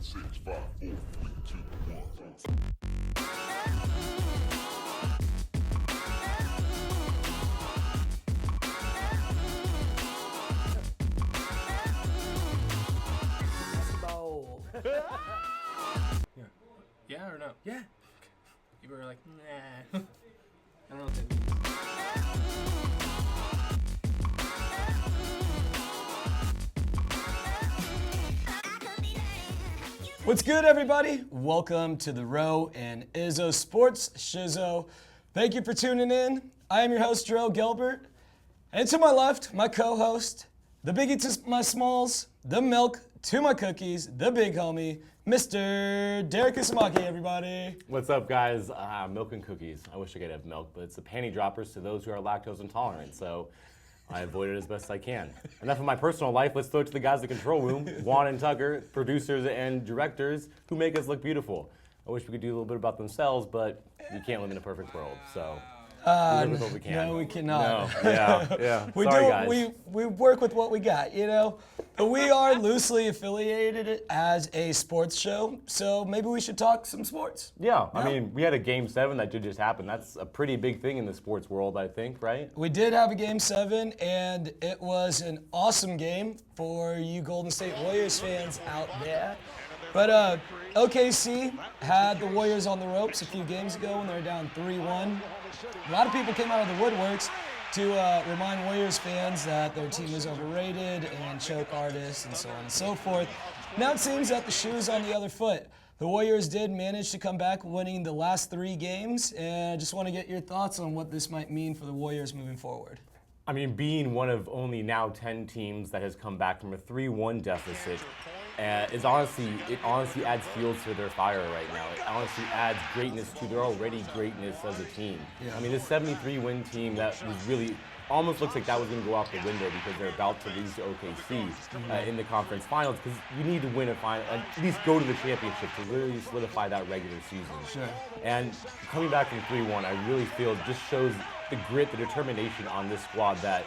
6, 5, 4, 3, 2, 1. Basketball. Yeah or no? Yeah. You were like, nah. I don't know what that means. What's good, everybody? Welcome to the Row and Izzo Sports. Shizow. Thank you for tuning in. I am your host, Joe Gilbert. And to my left, my co-host, the biggie to my smalls, the milk to my cookies, the big homie, Mr. Derek Isamaki, everybody. What's up, guys? Milk and cookies. I wish I could have milk, but it's the panty droppers to those who are lactose intolerant, so I avoid it as best I can. Enough of my personal life. Let's throw it to the guys in the control room, Juan and Tucker, producers and directors who make us look beautiful. I wish we could do a little bit about themselves, but we can't live in a perfect world, so we live with what we can. No, we cannot. No, yeah. We Sorry, do. guys. We work with what we got, you know. But we are loosely affiliated as a sports show, so maybe we should talk some sports. Yeah, I mean, we had a Game 7 that did just happen. That's a pretty big thing in the sports world, I think, right? We did have a Game 7, and it was an awesome game for you Golden State Warriors fans out there. But OKC had the Warriors on the ropes a few games ago when they were down 3-1. A lot of people came out of the woodworks to remind Warriors fans that their team is overrated and choke artists and so on and so forth. Now it seems that the shoe is on the other foot. The Warriors did manage to come back winning the last 3 games, and I just want to get your thoughts on what this might mean for the Warriors moving forward. I mean, being one of only now 10 teams that has come back from a 3-1 deficit, it honestly adds fuel to their fire right now. It honestly adds greatness to their already greatness as a team. Yeah. I mean, this 73-win team that was really almost looks like that was going to go out the window because they're about to lose to OKC in the conference finals, because you need to win a final, at least go to the championship to really solidify that regular season. Sure. And coming back from 3-1, I really feel just shows the grit, the determination on this squad that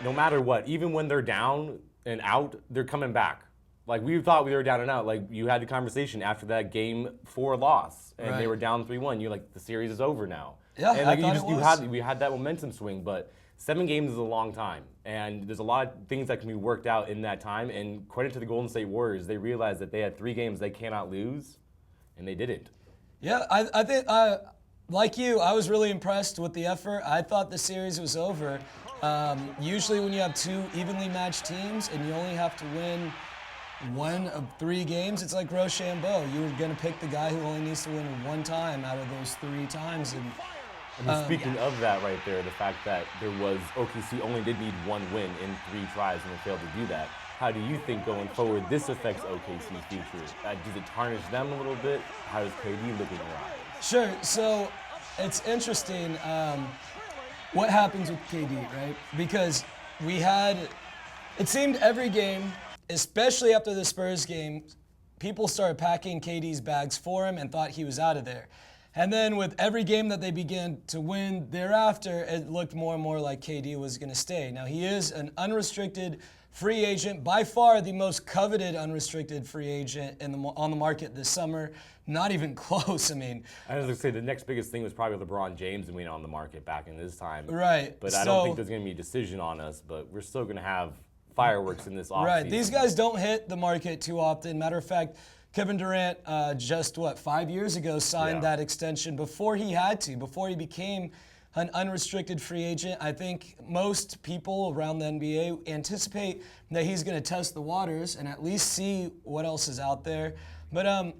no matter what, even when they're down and out, they're coming back. Like, we thought we were down and out. Like, you had the conversation after that Game 4 loss, and they were down 3-1. You're like, the series is over now. Yeah, and like, I thought we had that momentum swing, but 7 games is a long time, and there's a lot of things that can be worked out in that time. And credit to the Golden State Warriors, they realized that they had 3 games they cannot lose, and they didn't. Yeah, I think, like you, I was really impressed with the effort. I thought the series was over. Usually when you have 2 evenly matched teams and you only have to win 1 of 3 games, it's like Rochambeau. You're going to pick the guy who only needs to win 1 time out of those 3 times. And speaking of that right there, the fact that OKC only did need 1 win in 3 tries and they failed to do that. How do you think going forward this affects OKC's future? Does it tarnish them a little bit? How does KD look in your eyes? Sure. So it's interesting what happens with KD, right? Because it seemed every game, especially after the Spurs game, people started packing KD's bags for him and thought he was out of there. And then with every game that they began to win thereafter, it looked more and more like KD was going to stay. Now, he is an unrestricted free agent, by far the most coveted unrestricted free agent on the market this summer. Not even close, I mean. I was going to say the next biggest thing was probably LeBron James being on the market back in this time. Right. But I don't think there's going to be a decision on us, but we're still going to have fireworks in this offseason. Right. These guys don't hit the market too often. Matter of fact, Kevin Durant just 5 years ago signed that extension before he had to, before he became an unrestricted free agent. I think most people around the NBA anticipate that he's going to test the waters and at least see what else is out there. But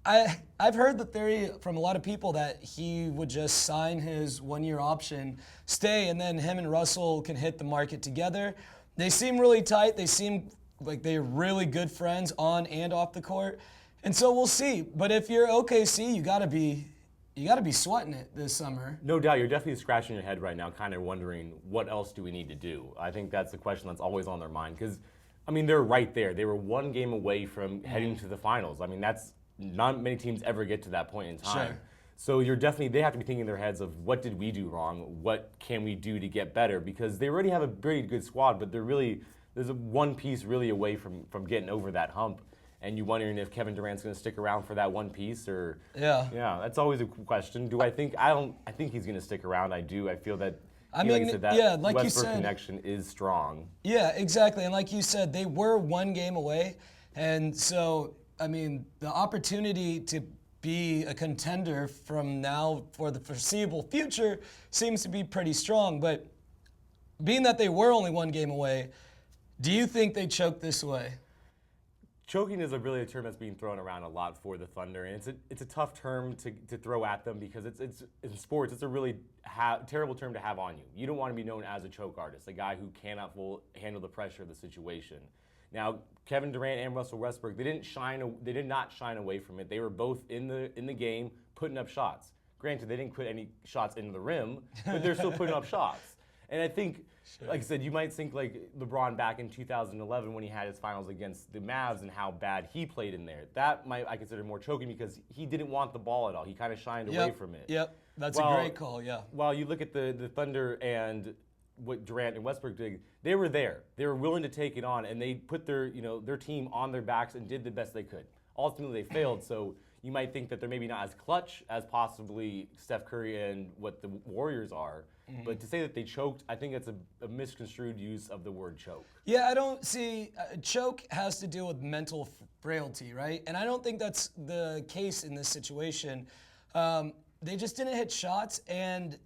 I've heard the theory from a lot of people that he would just sign his 1-year option, stay, and then him and Russell can hit the market together. They seem really tight. They seem like they're really good friends on and off the court. And so we'll see. But if you're OKC, you gotta be sweating it this summer. No doubt, you're definitely scratching your head right now, kind of wondering what else do we need to do. I think that's the question that's always on their mind, because I mean they're right there. They were 1 game away from heading to the finals. I mean that's not many teams ever get to that point in time. Sure. So they have to be thinking in their heads of what did we do wrong? What can we do to get better? Because they already have a pretty good squad, but there's one piece really away from getting over that hump. and you wondering if Kevin Durant's going to stick around for that one piece or Yeah. that's always a question. Do I think I think he's going to stick around. I do. I feel that I like mean, I said, that yeah, like you Westbrook said, connection is strong. Yeah, exactly. And like you said, they were one game away. And so, I mean, the opportunity to be a contender from now for the foreseeable future seems to be pretty strong. But being that they were only one game away, do you think they choked this way? Choking is really a term that's being thrown around a lot for the Thunder, and it's a tough term to throw at them because it's in sports it's a really terrible term to have on you. You don't want to be known as a choke artist, a guy who cannot handle the pressure of the situation. Now, Kevin Durant and Russell Westbrook, they did not shine away from it. They were both in the game putting up shots. Granted, they didn't put any shots into the rim, but they're still putting up shots. And I think, like I said, you might think like LeBron back in 2011 when he had his finals against the Mavs and how bad he played in there. That I consider more choking because he didn't want the ball at all. He kind of shined away from it. Yep, that's a great call, yeah. While you look at the Thunder and what Durant and Westbrook did, they were there. They were willing to take it on, and they put their team on their backs and did the best they could. Ultimately, they failed, so you might think that they're maybe not as clutch as possibly Steph Curry and what the Warriors are. But to say that they choked, I think that's a misconstrued use of the word choke. Yeah, I don't see choke has to do with mental frailty, right? And I don't think that's the case in this situation. They just didn't hit shots, and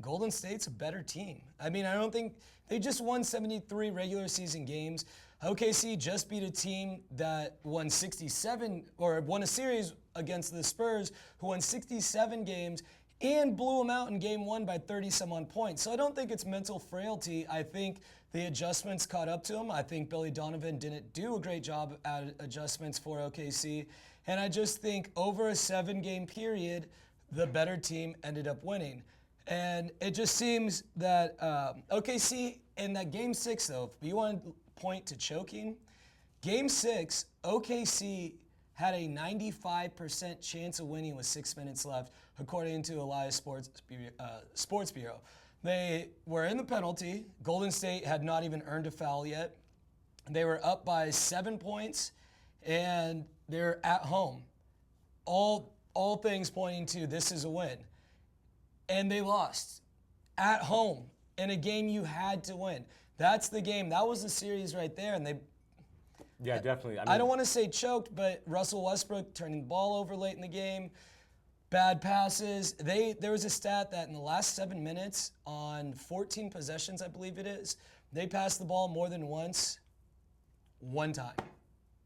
Golden State's a better team. I mean, I don't think they just won 73 regular season games. OKC just beat a team that won 67 or won a series against the Spurs, who won 67 games and blew them out in game one by 30-some-odd points. So I don't think it's mental frailty. I think the adjustments caught up to him. I think Billy Donovan didn't do a great job at adjustments for OKC. And I just think over a 7-game period, the better team ended up winning. And it just seems that OKC in that game 6, though, if you want to point to choking, game 6, OKC had a 95% chance of winning with 6 minutes left, according to Elias Sports Bureau. They were in the penalty. Golden State had not even earned a foul yet. They were up by 7 points, and they're at home. All things pointing to this is a win. And they lost at home in a game you had to win. That's the game. That was the series right there, and they. Yeah, definitely. I don't want to say choked, but Russell Westbrook turning the ball over late in the game, bad passes. There was a stat that in the last 7 minutes on 14 possessions, I believe it is, they passed the ball more than once, one time.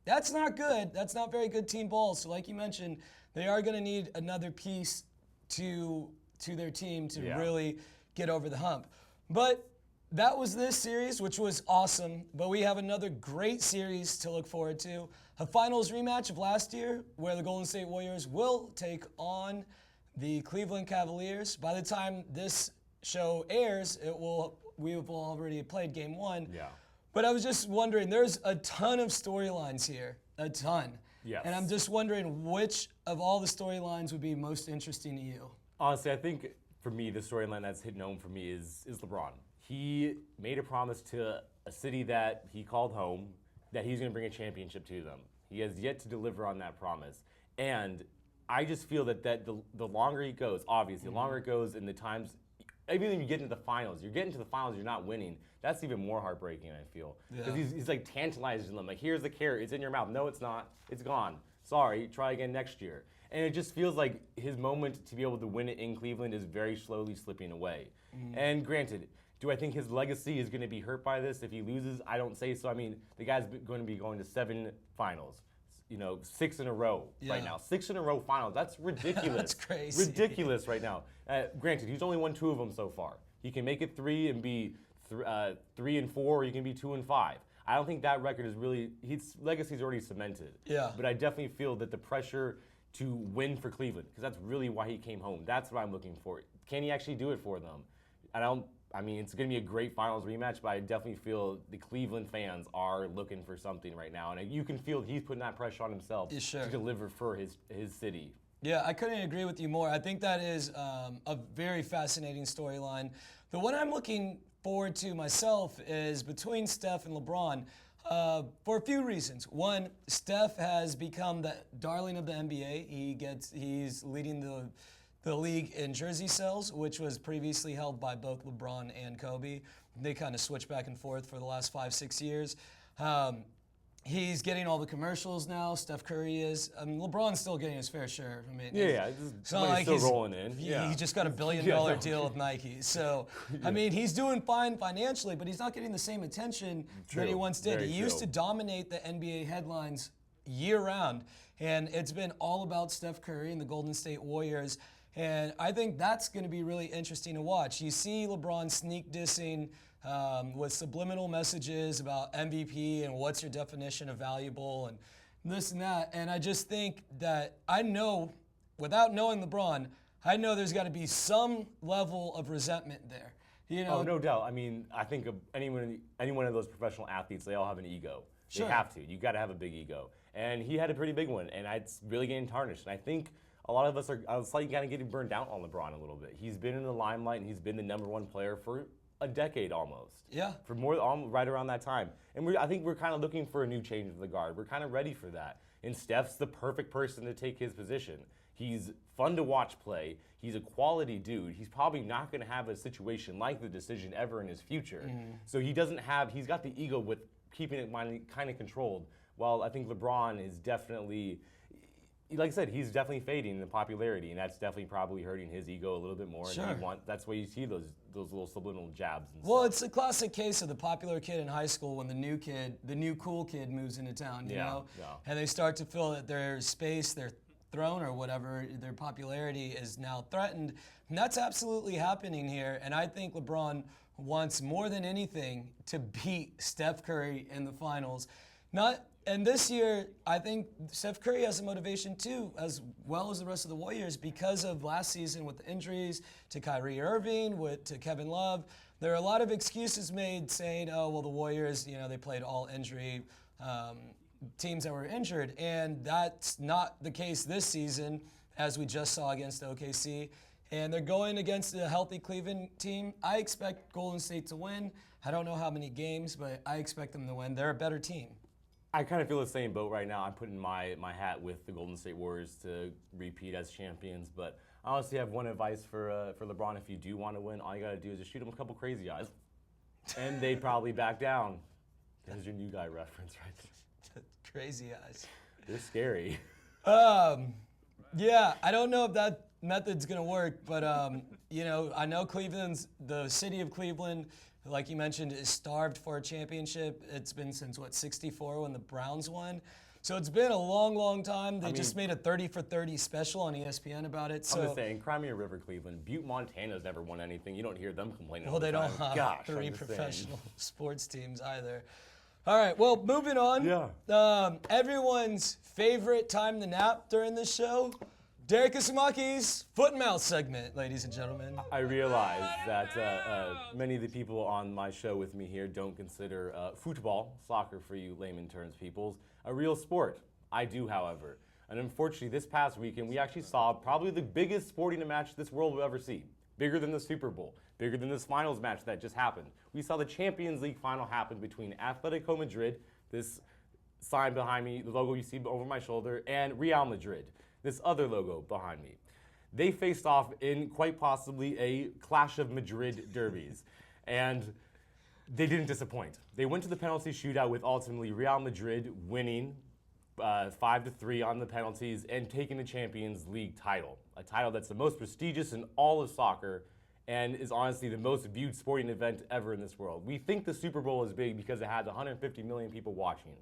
That's not good. That's not very good team ball. So like you mentioned, they are going to need another piece to their team to really get over the hump. But that was this series, which was awesome, but we have another great series to look forward to. A finals rematch of last year where the Golden State Warriors will take on the Cleveland Cavaliers. By the time this show airs, we have already played game 1. Yeah. But I was just wondering, there's a ton of storylines here, a ton. Yes. And I'm just wondering which of all the storylines would be most interesting to you. Honestly, I think for me, the storyline that's hitting home for me is LeBron. He made a promise to a city that he called home that he's going to bring a championship to them. He has yet to deliver on that promise. And I just feel that the longer he goes, obviously, the longer it goes in the times, even when you get into the finals, you're not winning. That's even more heartbreaking, I feel. Because he's like tantalizing them. Like, here's the carrot. It's in your mouth. No, it's not. It's gone. Sorry. Try again next year. And it just feels like his moment to be able to win it in Cleveland is very slowly slipping away. And granted, do I think his legacy is going to be hurt by this if he loses? I don't say so. I mean, the guy's going to be going to 7 finals. 6 in a row right now. 6 in a row finals. That's ridiculous. That's crazy. Ridiculous right now. Granted, he's only won 2 of them so far. He can make it 3 and be 3 and 4, or he can be 2 and 5. I don't think that record is really, his legacy is already cemented. Yeah. But I definitely feel that the pressure to win for Cleveland, because that's really why he came home. That's what I'm looking for. Can he actually do it for them? I mean, it's going to be a great finals rematch, but I definitely feel the Cleveland fans are looking for something right now. And you can feel he's putting that pressure on himself to deliver for his city. Yeah, I couldn't agree with you more. I think that is a very fascinating storyline. The one I'm looking forward to myself is between Steph and LeBron. For a few reasons. One, Steph has become the darling of the NBA. He's leading the league in jersey sales, which was previously held by both LeBron and Kobe. They kind of switched back and forth for the last 5-6 years. He's getting all the commercials now. Steph Curry is. I mean, LeBron's still getting his fair share. I mean, It's not like still rolling in. He just got a $1 billion deal with Nike. So, I mean, he's doing fine financially, but he's not getting the same attention that he once did. Very He used true. to dominate the NBA headlines year-round, and it's been all about Steph Curry and the Golden State Warriors. And I think that's going to be really interesting to watch. You see LeBron sneak dissing with subliminal messages about MVP and what's your definition of valuable and this and that. And I just think that I know, without knowing LeBron, I know there's got to be some level of resentment there. You know? Oh, no doubt. I mean, I think of any one of those professional athletes, they all have an ego. Sure. They have to. You got to have a big ego. And he had a pretty big one, and it's really getting tarnished. And I think a lot of us are slightly kind of getting burned out on LeBron a little bit. He's been in the limelight, and he's been the #1 player for a decade almost. Yeah. For right around that time. And I think we're kind of looking for a new change of the guard. We're kind of ready for that. And Steph's the perfect person to take his position. He's fun to watch play. He's a quality dude. He's probably not going to have a situation like the decision ever in his future. So he's got the ego with keeping it kind of controlled. While I think LeBron is definitely, like I said, he's definitely fading in popularity, and that's definitely probably hurting his ego a little bit more. Sure. And that's why you see those little subliminal jabs. And Well, stuff. it's a classic case of the popular kid in high school when the new cool kid moves into town, you know? Yeah. And they start to feel that their space, their throne or whatever, their popularity is now threatened. And that's absolutely happening here. And I think LeBron wants more than anything to beat Steph Curry in the finals. And this year, I think Steph Curry has a motivation too, as well as the rest of the Warriors, because of last season with the injuries to Kyrie Irving, to Kevin Love. There are a lot of excuses made saying, oh, well, the Warriors, they played all injury teams that were injured. And that's not the case this season, as we just saw against OKC. And they're going against a healthy Cleveland team. I expect Golden State to win. I don't know how many games, but I expect them to win. They're a better team. I kind of feel the same boat right now. I'm putting my hat with the Golden State Warriors to repeat as champions. But I honestly have one advice for LeBron. If you do want to win, all you got to do is just shoot him a couple crazy eyes. And they'd probably back down. There's your new guy reference right there. Crazy eyes. They're scary. Yeah, I don't know if that method's going to work, but, I know the city of Cleveland, like you mentioned, is starved for a championship. It's been since, 64 when the Browns won. So it's been a long, long time. They just made a 30 for 30 special on ESPN about it. So, I'm just saying, Crimea River, Cleveland, Butte, Montana's never won anything. You don't hear them complaining all well, the they time. don't have Gosh, 3 I'm just saying. professional sports teams either. All right, well, moving on. Yeah. Everyone's favorite time to nap during this show, Derek Isamaki's Foot and Mouth segment, ladies and gentlemen. I realize that many of the people on my show with me here don't consider football, soccer for you layman terms peoples, a real sport. I do, however. And unfortunately, this past weekend, we actually saw probably the biggest sporting match this world will ever see. Bigger than the Super Bowl, bigger than this finals match that just happened. We saw the Champions League final happen between Atletico Madrid, this sign behind me, the logo you see over my shoulder, and Real Madrid, this other logo behind me. They faced off in quite possibly a clash of Madrid derbies, and they didn't disappoint. They went to the penalty shootout with ultimately Real Madrid winning 5-3 on the penalties and taking the Champions League title, a title that's the most prestigious in all of soccer and is honestly the most viewed sporting event ever in this world. We think the Super Bowl is big because it has 150 million people watching.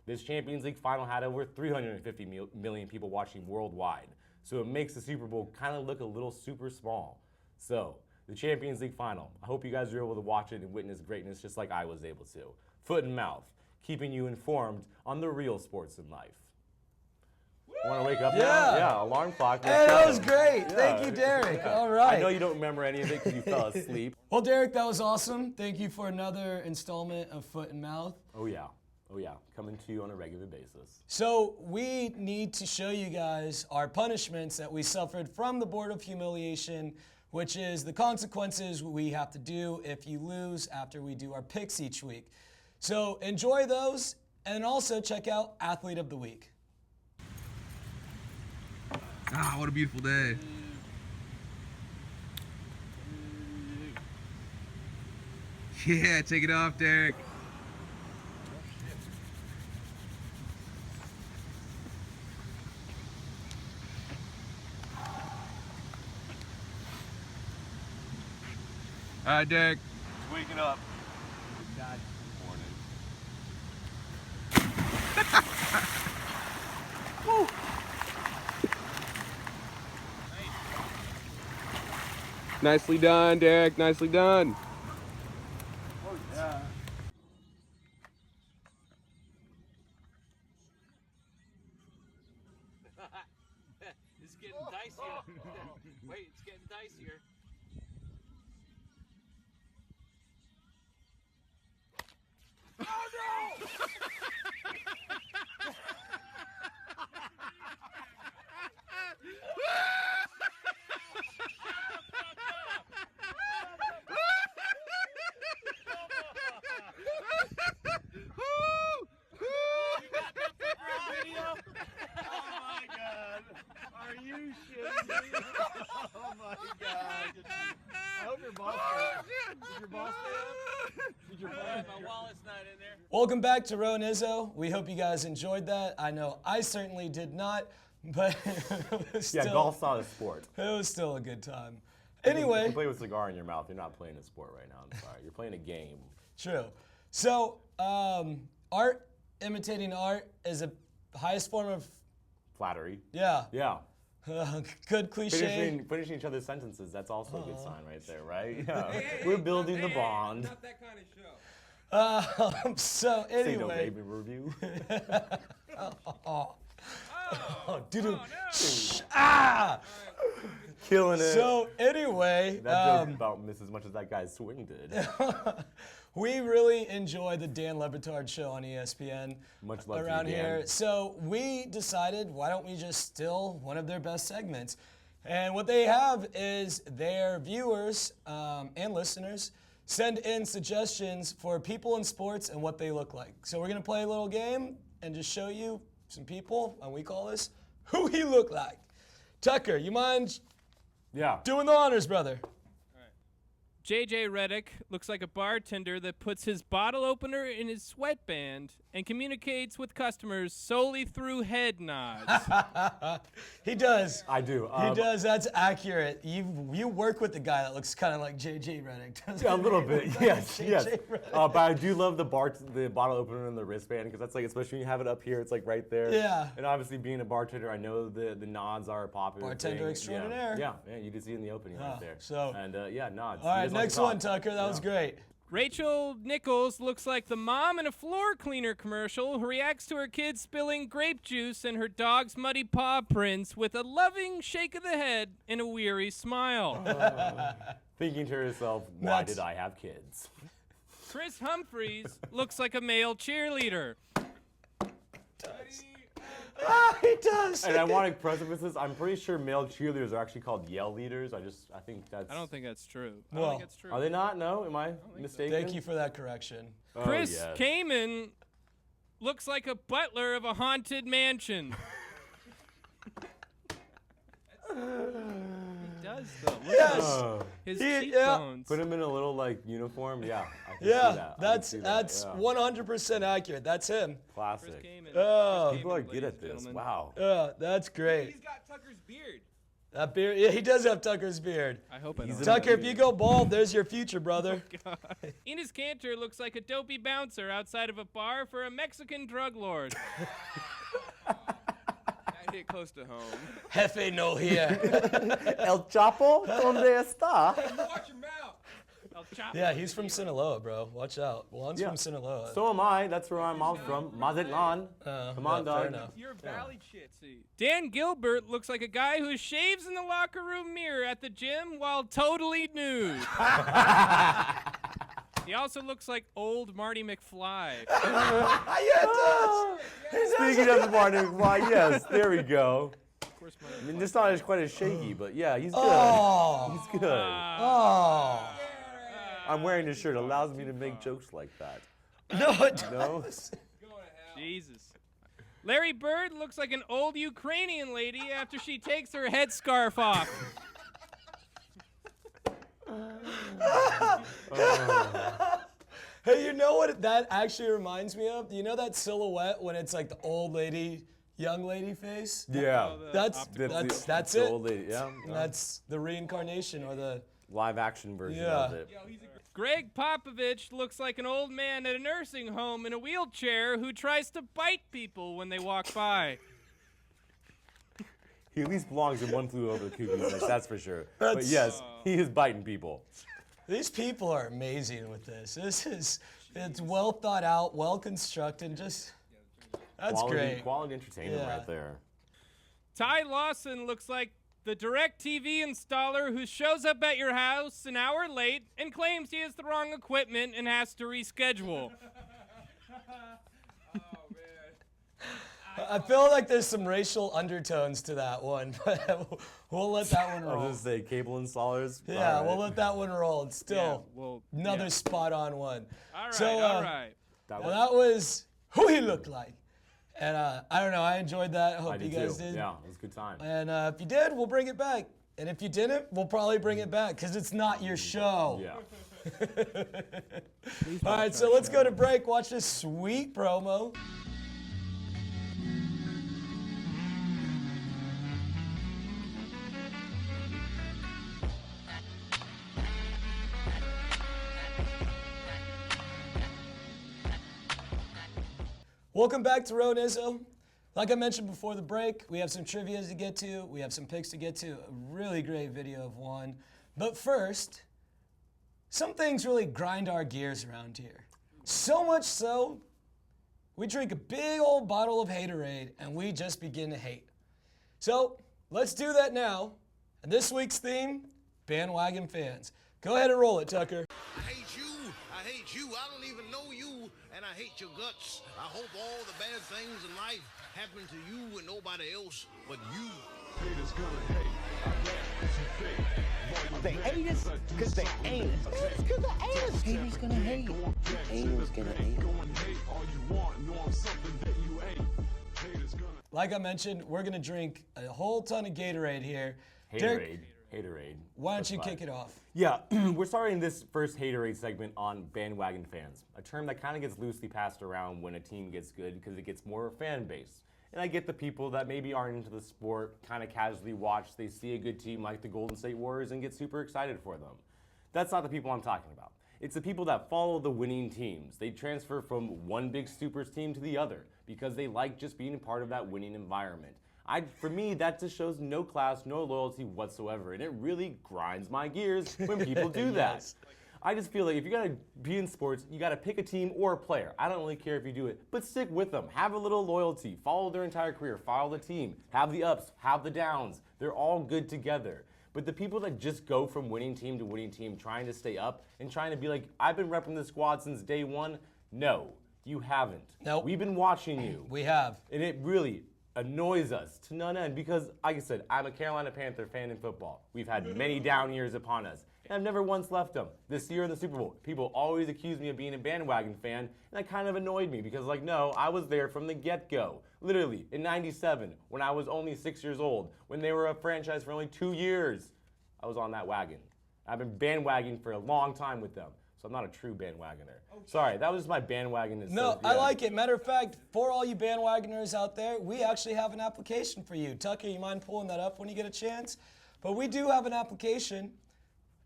This Champions League final had over 350 million people watching worldwide. So it makes the Super Bowl kind of look a little super small. So, the Champions League final. I hope you guys are able to watch it and witness greatness just like I was able to. Foot and mouth, keeping you informed on the real sports in life. Want to wake up now? Yeah, alarm clock. Hey, that was great. Thank you, Derek. All right. I know you don't remember any of it because you fell asleep. Well, Derek, that was awesome. Thank you for another installment of Foot and Mouth. Oh, yeah. Coming to you on a regular basis. So we need to show you guys our punishments that we suffered from the Board of Humiliation, which is the consequences we have to do if you lose after we do our picks each week. So enjoy those, and also check out Athlete of the Week. Ah, what a beautiful day. Yeah, take it off, Derek. All right, Derek. Waking up. Morning. Nicely done, Derek. Nicely done. Oh, yeah. It's getting dicier. Wait, it's getting dicier. Are you shitting me? Oh my god. I hope your boss did your boss stay up? Did your boss? My wallet's not in there. Welcome back to Ro and Izzo. We hope you guys enjoyed that. I know I certainly did not, but it was Yeah, still, golf's not a sport. it was still a good time. You Anyway, can play with a cigar in your mouth. You're not playing a sport right now. I'm sorry. You're playing a game. true. So, art, imitating art is the highest form of, Flattery. yeah, Yeah. good cliche. Finishing each other's sentences. That's also a good sign right there, right? Yeah. We're building the bond. Not that kind of show. So Say no, anyway, baby review. doo-doo. Killing it. So anyway, that joke about missed as much as that guy's swing did. we really enjoy the Dan Le Batard show on ESPN Much love to you, around Dan. here. So we decided, why don't we just steal one of their best segments? And what they have is their viewers and listeners send in suggestions for people in sports and what they look like. So we're gonna play a little game and just show you some people, and we call this Who He Look Like. Tucker, you mind Yeah. doing the honors, brother? JJ Redick looks like a bartender that puts his bottle opener in his sweatband and communicates with customers solely through head nods. He does. I do. He does. That's accurate. You work with the guy that looks kind of like JJ Redick, doesn't Yeah, a he? little bit, yes, JJ yes. Redick. But I do love the bottle opener and the wristband, because that's like, especially when you have it up here, it's like right there. Yeah. And obviously being a bartender, I know the nods are a popular Bartender thing. extraordinaire. Yeah, you can see in the opening right there. so- And yeah, nods. All He right, does like next to talk. one, Tucker. That was great. Rachel Nichols looks like the mom in a floor cleaner commercial who reacts to her kids spilling grape juice and her dog's muddy paw prints with a loving shake of the head and a weary smile. Thinking to herself, why That's- did I have kids? Chris Humphreys looks like a male cheerleader. He does. And I want to preface this, I'm pretty sure male cheerleaders are actually called yell leaders. I think that's... I don't think that's true. I Well, don't think that's true. Are they not? No? Am I mistaken? Thank you for that correction. Oh, Chris yes. Kamen looks like a butler of a haunted mansion. He does though. Look Yes. at Oh. his He- cheekbones. Put him in a little like uniform. Yeah. I can see Yeah, that. I can that's see that, that's yeah. 100% accurate. That's him. Chris Classic. Kamen. Oh. Chris People are Kamen, good at ladies and this. gentlemen. Wow. That's great. He's got Tucker's beard. That beard. Yeah, he does have Tucker's beard. I hope I He's don't. Tucker, if you go bald, there's your future, brother. Enos Cantor looks like a dopey bouncer outside of a bar for a Mexican drug lord. That hit close to home. Jefe no here. El Chapo, ¿dónde está? Watch your mouth. El Chapo. Yeah, he's from Sinaloa, bro. Watch out. Juan's Yeah. from Sinaloa. So am I. That's where I'm from. Mazatlan. Come on, yeah, dog. fair enough. You're valley shit. See. Dan Gilbert looks like a guy who shaves in the locker room mirror at the gym while totally nude. He also looks like old Marty McFly. Yeah, it does. Speaking of the morning, why, yes, there we go. Of course, Marty I mean, it's not as quite as shaky, but yeah, he's good. Oh. He's good. Oh. I'm wearing this shirt. Allows me to make jokes like that. No, it No? does. Jesus. Larry Bird looks like an old Ukrainian lady after she takes her headscarf off. Hey, you know what that actually reminds me of? You know that silhouette when it's like the old lady, young lady face? Yeah. That's the it. old lady, yeah. That's the reincarnation or the Live action version Yeah. of it. Greg Popovich looks like an old man at a nursing home in a wheelchair who tries to bite people when they walk by. He at least belongs in One Flew Over the Cuckoo's Nest, that's for sure. But That's- yes, he is biting people. These people are amazing with this. It's well thought out, well constructed. That's great. Quality entertainment Yeah. right there. Ty Lawson looks like the DirecTV installer who shows up at your house an hour late and claims he has the wrong equipment and has to reschedule. I feel like there's some racial undertones to that one, but we'll let that one I roll. was gonna say cable installers. Yeah, All right. we'll let that one roll. It's still another yeah. spot on one. All right, So, all right. That Well, was- that was who he looked like. And I don't know, I enjoyed that. I hope I you did guys too. did. Yeah, it was a good time. And if you did, we'll bring it back. And if you didn't, we'll probably bring it back because it's not your show. Yeah. All right, so let's go to break. Watch this sweet promo. Welcome back to Row Izzo. Like I mentioned before the break, we have some trivia to get to. We have some picks to get to. A really great video of one. But first, some things really grind our gears around here. So much so, we drink a big old bottle of Haterade and we just begin to hate. So let's do that now. And this week's theme, bandwagon fans. Go ahead and roll it, Tucker. I hate you. I hate you. I don't even know you, and I hate your guts. I hope all the bad things in life happen to you and nobody else but you. Haters gonna hate. They hate us because they ain't us. It's because they ain't us. Haters gonna hate. Haters gonna hate. All you want, know I'm something that you ain't. Haters gonna. Like I mentioned, we're gonna drink a whole ton of Gatorade here. Haterade. Haterade. Why don't you That's kick fine. it off? Yeah, we're starting this first Haterade segment on bandwagon fans, a term that kind of gets loosely passed around when a team gets good because it gets more fan base. And I get the people that maybe aren't into the sport, kind of casually watch, they see a good team like the Golden State Warriors and get super excited for them. That's not the people I'm talking about. It's the people that follow the winning teams. They transfer from one big supers team to the other because they like just being a part of that winning environment. For me, that just shows no class, no loyalty whatsoever, and it really grinds my gears when people do that. Yes. I just feel like if you're gonna be in sports, you gotta pick a team or a player. I don't really care if you do it, but stick with them. Have a little loyalty. Follow their entire career. Follow the team. Have the ups. Have the downs. They're all good together. But the people that just go from winning team to winning team, trying to stay up and trying to be like, I've been repping the squad since day one. No, you haven't. Nope. We've been watching you. We have. And it really annoys us to none end because, like I said, I'm a Carolina Panther fan in football. We've had many down years upon us, and I've never once left them. This year in the Super Bowl, people always accuse me of being a bandwagon fan, and that kind of annoyed me because, like, no, I was there from the get-go. Literally, in '97, when I was only 6 years old, when they were a franchise for only 2 years, I was on that wagon. I've been bandwagoning for a long time with them, so I'm not a true bandwagoner. Sorry, that was just my bandwagon. No, I like it. Matter of fact, for all you bandwagoners out there, we actually have an application for you. Tucker, you mind pulling that up when you get a chance? But we do have an application.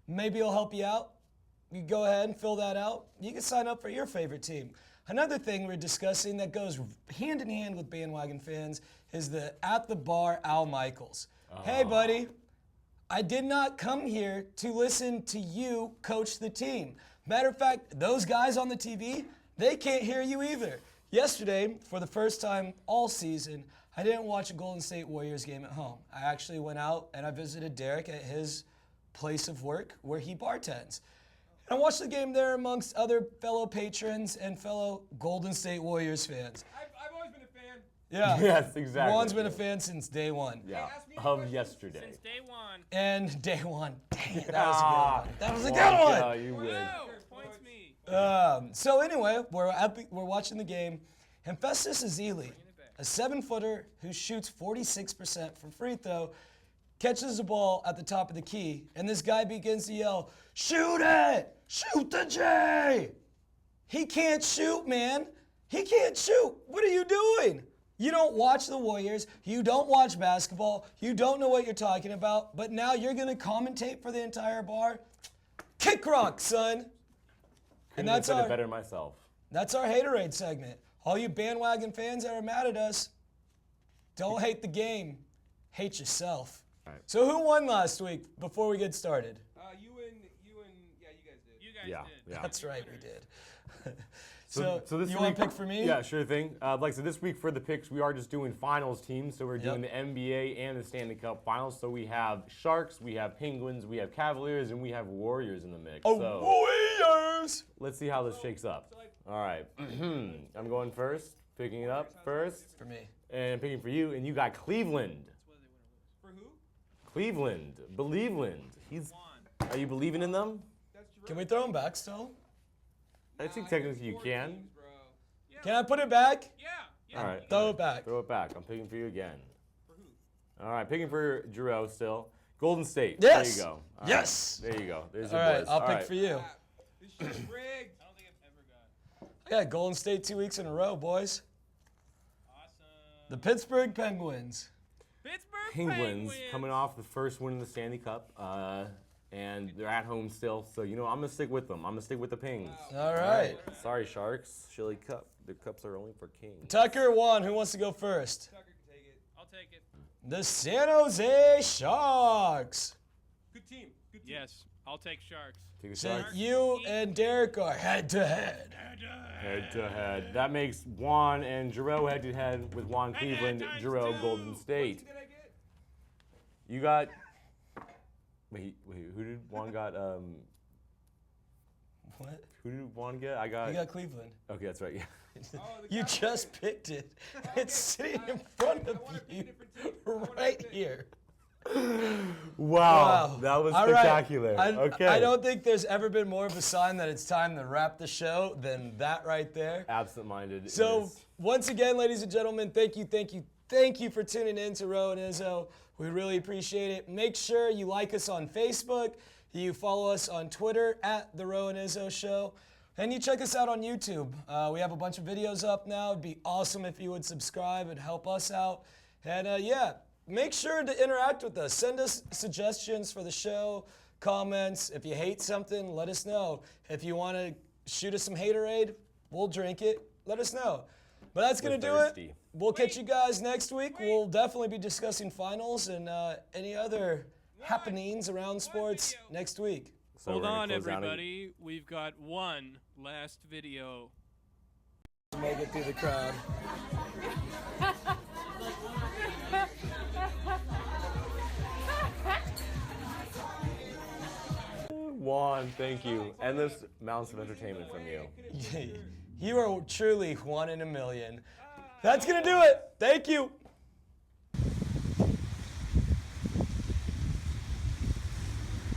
Maybe it'll help you out. You go ahead and fill that out. You can sign up for your favorite team. Another thing we're discussing that goes hand in hand with bandwagon fans is the At the Bar Al Michaels. Hey, buddy. I did not come here to listen to you coach the team. Matter of fact, those guys on the TV, they can't hear you either. Yesterday, for the first time all season, I didn't watch a Golden State Warriors game at home. I actually went out and I visited Derek at his place of work where he bartends. And I watched the game there amongst other fellow patrons and fellow Golden State Warriors fans. I've always been a fan. Yeah. Yes, exactly. Juan's been a fan since day one. Yeah, ask me any of questions. yesterday. Since day one. And day one. Dang it, that was a good one. That was a good Yeah, one. you win. Wow, points me. So anyway, we're watching the game. And Festus Ezeli, a 7-footer who shoots 46% from free throw, catches the ball at the top of the key, and this guy begins to yell, "Shoot it! Shoot the J!" He can't shoot, man. He can't shoot. What are you doing? You don't watch the Warriors. You don't watch basketball. You don't know what you're talking about. But now you're going to commentate for the entire bar? Kick rock, son. And that's said it better myself. That's our haterade segment. All you bandwagon fans that are mad at us, don't hate the game. Hate yourself. All right. So who won last week before we get started? You guys did. You guys did. Yeah. That's right, we did. So this you week, want to pick for me? Yeah, sure thing. Like I said, this week for the picks, we are just doing finals teams. So we're doing the NBA and the Stanley Cup finals. So we have Sharks, we have Penguins, we have Cavaliers, and we have Warriors in the mix. Oh, so Warriors! let's see how this shakes up. All right. I'm going first, picking it up first. For me. And picking for you, and you got Cleveland. For who? Cleveland. Believeland. Are you believing in them? Can we throw him back still? I think technically you can. Can I put it back? Yeah. All right. Throw it back. Throw it back. I'm picking for you again. For who? All right, picking for Giroux still. Golden State. Yes. There you go. All Yes. Right. There you go. There's All your right, boys. I'll pick for you. This shit's rigged. I don't think I've ever got. I got Golden State 2 weeks in a row, boys. Awesome. The Pittsburgh Penguins. Pittsburgh Penguins coming off the first win in the Stanley Cup, and they're at home still. So I'm gonna stick with them. I'm gonna stick with the Pengs. All right. Sorry, Sharks. Chili Cup. The cups are only for kings. Tucker, Juan, who wants to go first? Tucker can take it. I'll take it. The San Jose Sharks. Good team. Good team. Yes, I'll take Sharks. Take a So Sharks. you and Derek are head to head. Head to head. That makes Juan and Giroux head to head with Juan Cleveland, Giroux Golden State. What did I get? You got. Wait. Who did Juan got? What? Who did Juan get? I got. You got Cleveland. Okay, that's right. Yeah. You just picked it. It's sitting in front of you right here. Wow, that was All right. spectacular. Okay. I don't think there's ever been more of a sign that it's time to wrap the show than that right there. Absent-minded. So once again, ladies and gentlemen, thank you for tuning in to Roe and Izzo. We really appreciate it. Make sure you like us on Facebook, you follow us on Twitter at The Roe and Izzo Show, and you check us out on YouTube. We have a bunch of videos up now. It'd be awesome if you would subscribe and help us out. And make sure to interact with us. Send us suggestions for the show, comments. If you hate something, let us know. If you want to shoot us some haterade, we'll drink it. Let us know. But that's going to do it. We'll catch you guys next week. We'll definitely be discussing finals and any other happenings around sports next week. So Hold we're gonna on, close out everybody. We've got one last video. Make it through the crowd. Juan, thank you. Endless amounts of entertainment from you. You are truly one in a million. That's going to do it. Thank you.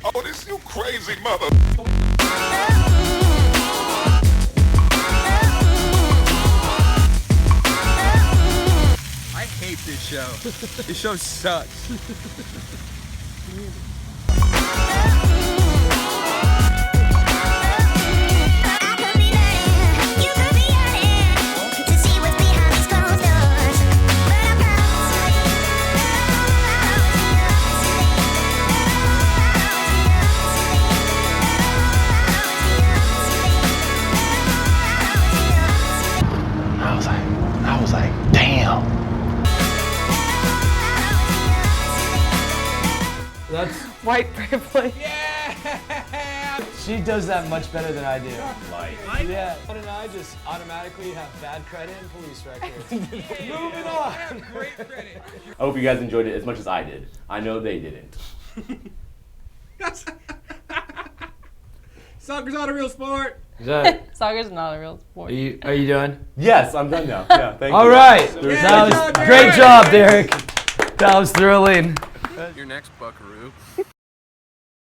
Oh, this you crazy mother. I hate this show. This show sucks. I was like, damn. That's White privilege. She does that much better than I do. Like. Yeah, and I just automatically have bad credit and police records. Moving on. Great credit. I hope you guys enjoyed it as much as I did. I know they didn't. Soccer's not a real sport. Soccer's not a real sport. Are you done? Yes, I'm done now. Yeah, thank you. All right. There's- That was great job, Derek. That was thrilling. Your next buckaroo.